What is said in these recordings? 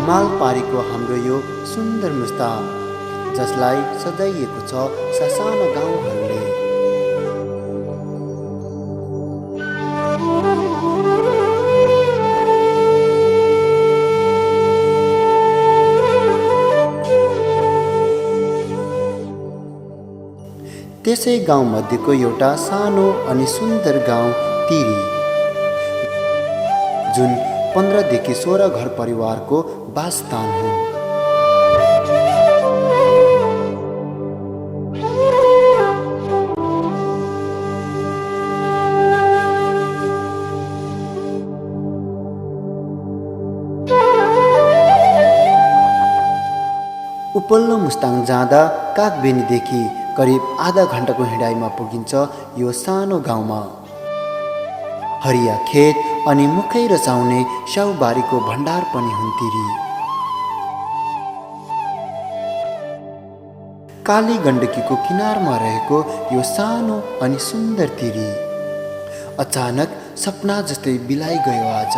हिमाल पारीको हाम्रो यो सुन्दर मुस्ताङ, जसलाई सजाइएको छ ससाना गाउँहरूले। त्यसै गाउँमध्येको एउटा सानो अनि सुन्दर गाउँ तिरी, जुन 15 देखि 16 घर परिवारको वासस्थान हो। उपल्लो मुस्ताङ जाँदा कागबेनीदेखि करिब आधा घण्टाको हिँडाइमा पुगिन्छ यो सानो गाउँमा। हरिया खेत अनि मुखै रचाउने स्याउबारीको भण्डार पनि हुन् तिरी। काली गण्डकीको किनारमा रहेको यो सानो अनि सुन्दर तिरी अचानक सपना जस्तै बिलाइ गयो आज।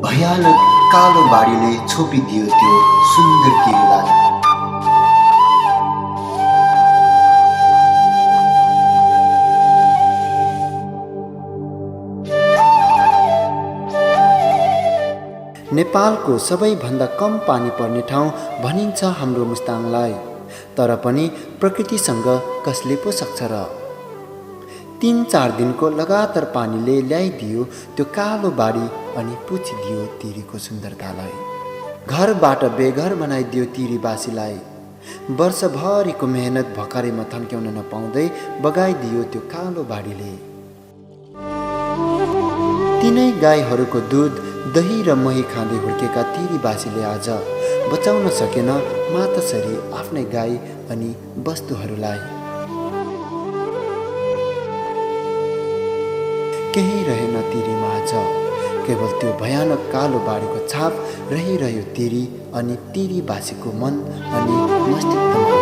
भयानक कालो बाढीले छोपिदियो त्यो सुन्दर तिरीलाई। नेपालको सबैभन्दा कम पानी पर्ने ठाउँ भनिन्छ हाम्रो मुस्ताङलाई, तर पनि प्रकृतिसँग कसले पो सक्छ र। 3-4 दिनको लगातार पानीले ल्याइदियो त्यो कालो बाढी अनि पुछिदियो तिरीको सुन्दरतालाई। घरबाट बेघर बनाइदियो तिरीवासीलाई। वर्षभरिको मेहनत भर्खरैमा थन्क्याउन नपाउँदै बगाइदियो त्यो कालो बाढीले। तिनै गाईहरूको दुध, दही र मही खाँदै हुर्केका तिरीवासीले आज बचाउन सकेन मातासरी आफ्नै गाई अनि वस्तुहरूलाई। केही रहेन तिरीमा आज, केवल त्यो भयानक कालो बाढीको छाप रहिरह्यो तिरी अनि तिरीवासीको मन अनि मस्तिष्कमा।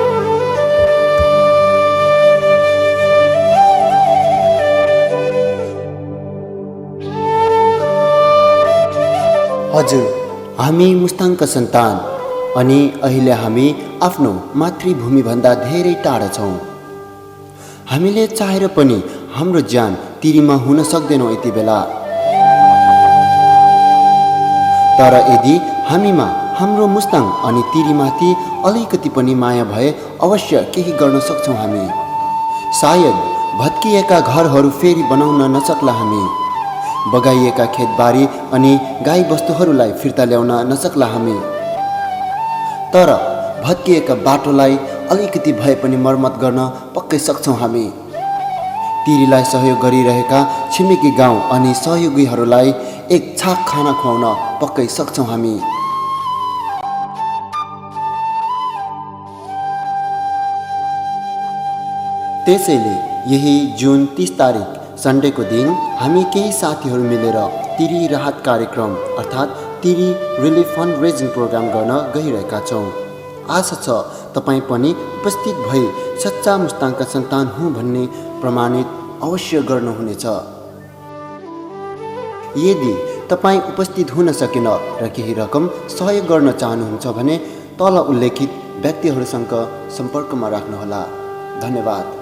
हजुर, हामी मुस्ताङका सन्तान अनि अहिले हामी आफ्नो मातृभूमिभन्दा धेरै टाढा छौँ। हामीले चाहेर पनि हाम्रो ज्यान तिरीमा हुन सक्दैनौँ यति बेला। तर यदि हामीमा हाम्रो मुस्ताङ अनि तिरीमाथि अलिकति पनि माया भए अवश्य केही गर्न सक्छौँ हामी। सायद भत्किएका घरहरू फेरि बनाउन नसक्ला हामी, बगाइएका खेतबारी अनि गाई वस्तुहरूलाई फिर्ता ल्याउन नसक्ला हामी, तर भत्किएका बाटोलाई अलिकति भए पनि मर्मत गर्न पक्कै सक्छौँ हामी। तिरीलाई सहयोग गरिरहेका छिमेकी गाउँ अनि सहयोगीहरूलाई एक छाक खाना खुवाउन पक्कै सक्छौँ हामी। त्यसैले यही जुन 30 तारिक सन्डेको दिन हामी केही साथीहरू मिलेर तिरी राहत कार्यक्रम अर्थात् तिरी रिलिफ फन्ड रेजिङ प्रोग्राम गर्न गइरहेका छौँ। आशा छ तपाईँ पनि उपस्थित भई सच्चा मुस्ताङका सन्तान हुँ भन्ने प्रमाणित अवश्य गर्नुहुनेछ। यदि तपाईँ उपस्थित हुन सकेन र केही रकम सहयोग गर्न चाहनुहुन्छ भने तल उल्लेखित व्यक्तिहरूसँग सम्पर्कमा राख्नुहोला। धन्यवाद।